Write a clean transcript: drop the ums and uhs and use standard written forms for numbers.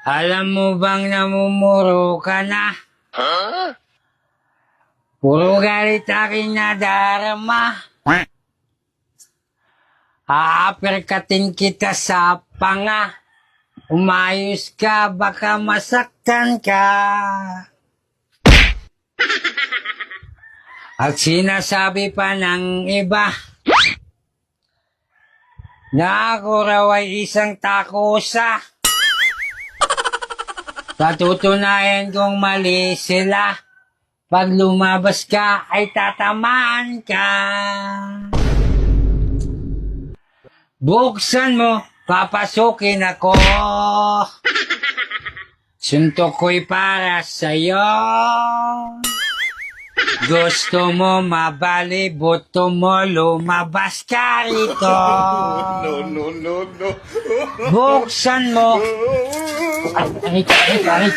Alam mo bang namumuro ka na? Puro galit aking nadarama. Aaperkatin kita sa panga. Umayos ka, baka masaktan ka. At sinasabi pa ng iba na ako raw ay isang takusa. Patutunayan kong mali sila. Pag lumabas ka ay tatamaan ka. Buksan mo, papasukin ako. Suntok ko'y para sa'yo. Gusto mo mabali, buto mo, lumabas ka rito. No. Buksan mo. Aray.